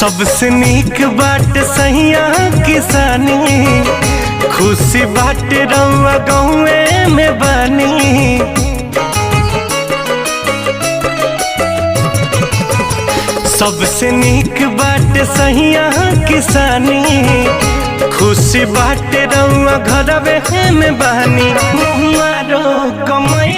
सबसे नीक बाट सहिया किसानी, खुशी बाट रउआ गाँवे में बानी। सबसे नीक बाट सहिया किसानी, खुशी बाट रउआ घरवे में बानी। मुहारो कमाई